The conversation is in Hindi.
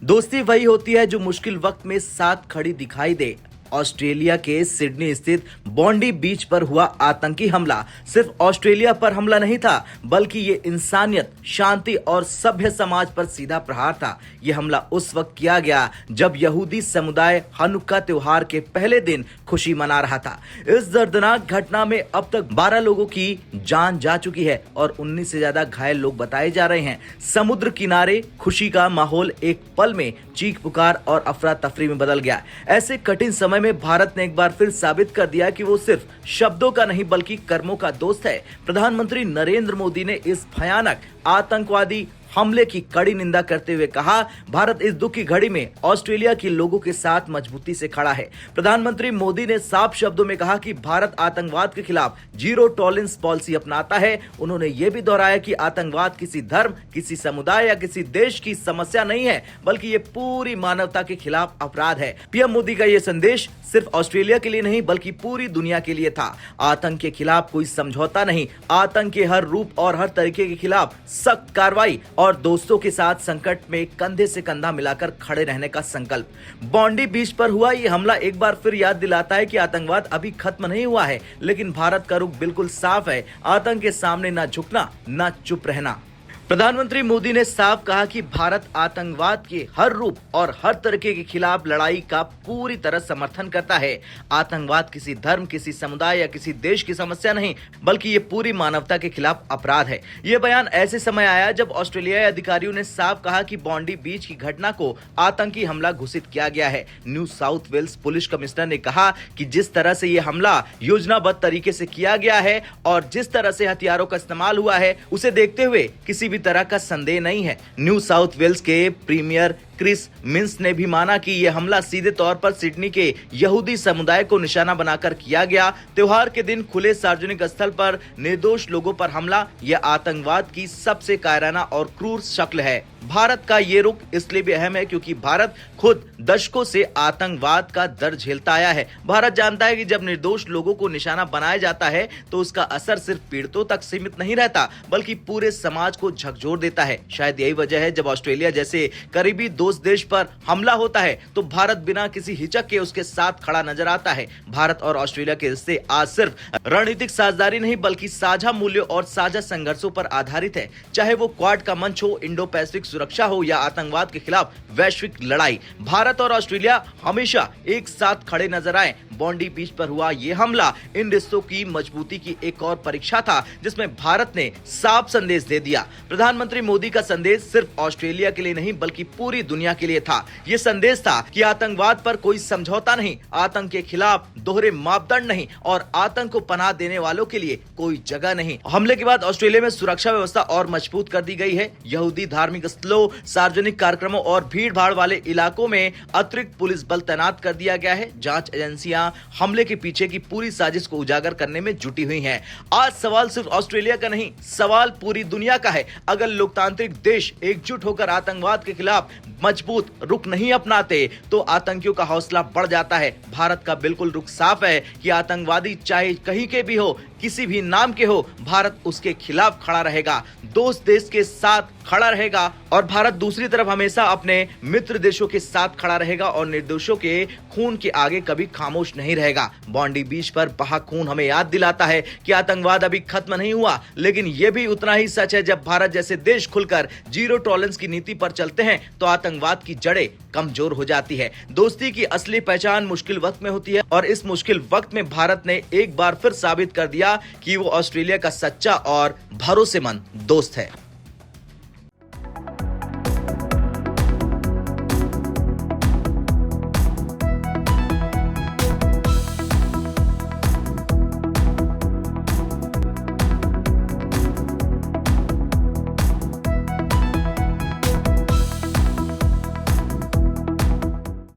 दोस्ती वही होती है जो मुश्किल वक्त में साथ खड़ी दिखाई दे। ऑस्ट्रेलिया के सिडनी स्थित बॉन्डी बीच पर हुआ आतंकी हमला सिर्फ ऑस्ट्रेलिया पर हमला नहीं था, बल्कि ये इंसानियत, शांति और सभ्य समाज पर सीधा प्रहार था। ये हमला उस वक्त किया गया जब यहूदी समुदाय हनुक्का त्योहार के पहले दिन खुशी मना रहा था। इस दर्दनाक घटना में अब तक 12 लोगों की जान जा चुकी है और 19 से ज्यादा घायल लोग बताए जा रहे हैं। समुद्र किनारे खुशी का माहौल एक पल में चीख पुकार और अफरा तफरी में बदल गया। ऐसे कठिन समय में भारत ने एक बार फिर साबित कर दिया कि वो सिर्फ शब्दों का नहीं बल्कि कर्मों का दोस्त है। प्रधानमंत्री नरेंद्र मोदी ने इस भयानक आतंकवादी हमले की कड़ी निंदा करते हुए कहा, भारत इस दुख की घड़ी में ऑस्ट्रेलिया के लोगों के साथ मजबूती से खड़ा है। प्रधानमंत्री मोदी ने साफ शब्दों में कहा कि भारत आतंकवाद के खिलाफ जीरो टॉलरेंस पॉलिसी अपनाता है। उन्होंने ये भी दोहराया कि आतंकवाद किसी धर्म, किसी समुदाय या किसी देश की समस्या नहीं है, बल्कि ये पूरी मानवता के खिलाफ अपराध है। पीएम मोदी का ये संदेश सिर्फ ऑस्ट्रेलिया के लिए नहीं बल्कि पूरी दुनिया के लिए था। आतंक के खिलाफ कोई समझौता नहीं, आतंक के हर रूप और हर तरीके के खिलाफ सख्त कार्रवाई और दोस्तों के साथ संकट में कंधे से कंधा मिलाकर खड़े रहने का संकल्प। बॉन्डी बीच पर हुआ ये हमला एक बार फिर याद दिलाता है कि आतंकवाद अभी खत्म नहीं हुआ है, लेकिन भारत का रुख बिल्कुल साफ है, आतंक के सामने ना झुकना, ना चुप रहना। प्रधानमंत्री मोदी ने साफ कहा कि भारत आतंकवाद के हर रूप और हर तरीके के खिलाफ लड़ाई का पूरी तरह समर्थन करता है। आतंकवाद किसी धर्म, किसी समुदाय या किसी देश की समस्या नहीं, बल्कि ये पूरी मानवता के खिलाफ अपराध है। ये बयान ऐसे समय आया जब ऑस्ट्रेलियाई अधिकारियों ने साफ कहा कि बॉन्डी बीच की घटना को आतंकी हमला घोषित किया गया है। New South Wales police commissioner ने कहा कि जिस तरह से ये हमला योजनाबद्ध तरीके से किया गया है और जिस तरह से हथियारों का इस्तेमाल हुआ है, उसे देखते हुए किसी भी तरह का संदेह नहीं है। न्यू साउथ वेल्स के प्रीमियर क्रिस मिन्स ने भी माना कि यह हमला सीधे तौर पर सिडनी के यहूदी समुदाय को निशाना बनाकर किया गया। त्योहार के दिन खुले सार्वजनिक स्थल पर निर्दोष लोगों पर हमला यह आतंकवाद की सबसे कायराना और क्रूर शक्ल है। भारत का ये रुख इसलिए भी अहम है क्योंकि भारत खुद दशकों से आतंकवाद का दर्द झेलता आया है। भारत जानता है कि जब निर्दोष लोगों को निशाना बनाया जाता है तो उसका असर सिर्फ पीड़ितों तक सीमित नहीं रहता, बल्कि पूरे समाज को झकझोर देता है। शायद यही वजह है जब ऑस्ट्रेलिया जैसे करीबी दोस्त देश पर हमला होता है तो भारत बिना किसी हिचक के उसके साथ खड़ा नजर आता है। भारत और ऑस्ट्रेलिया के रिश्ते आज सिर्फ रणनीतिक साझेदारी नहीं बल्कि साझा मूल्यों और साझा संघर्षों पर आधारित है। चाहे वो क्वाड का मंच हो, इंडो पैसिफिक सुरक्षा हो या आतंकवाद के खिलाफ वैश्विक लड़ाई, भारत और ऑस्ट्रेलिया हमेशा एक साथ खड़े नजर आए। बॉन्डी बीच पर हुआ ये हमला इन रिश्तों की मजबूती की एक और परीक्षा था, जिसमें भारत ने साफ संदेश दे दिया। प्रधानमंत्री मोदी का संदेश सिर्फ ऑस्ट्रेलिया के लिए नहीं बल्कि पूरी दुनिया के लिए था। ये संदेश था कि आतंकवाद पर कोई समझौता नहीं, आतंक के खिलाफ दोहरे मापदंड नहीं और आतंक को पनाह देने वालों के लिए कोई जगह नहीं। हमले के बाद ऑस्ट्रेलिया में सुरक्षा व्यवस्था और मजबूत कर दी गई है। यहूदी धार्मिक स्थलों, सार्वजनिक कार्यक्रमों और भीड़ भाड़ वाले इलाकों में अतिरिक्त पुलिस बल तैनात कर दिया गया है। जांच एजेंसियां हमले के पीछे की पूरी साजिश को उजागर करने में जुटी हुई हैं। आज सवाल सिर्फ ऑस्ट्रेलिया का नहीं, सवाल पूरी दुनिया का है। अगर लोकतांत्रिक देश एकजुट होकर आतंकवाद के खिलाफ मजबूत रुख नहीं अपनाते तो आतंकियों का हौसला बढ़ जाता है। भारत का बिल्कुल रुख साफ है कि आतंकवादी चाहे कहीं के भी हो, किसी भी नाम के हो, भारत उसके खिलाफ खड़ा रहेगा, दोस्त देश के साथ खड़ा रहेगा और भारत दूसरी तरफ हमेशा अपने मित्र देशों के साथ खड़ा रहेगा और निर्दोषों के खून के आगे कभी खामोश नहीं रहेगा। बॉन्डी बीच पर बहा खून हमें याद दिलाता है कि आतंकवाद अभी खत्म नहीं हुआ, लेकिन यह भी उतना ही सच है जब भारत जैसे देश खुलकर जीरो टॉलरेंस की नीति पर चलते हैं तो आतंकवाद की जड़ें कमजोर हो जाती है। दोस्ती की असली पहचान मुश्किल वक्त में होती है और इस मुश्किल वक्त में भारत ने एक बार फिर साबित कर दिया कि वो ऑस्ट्रेलिया का सच्चा और भरोसेमंद दोस्त है।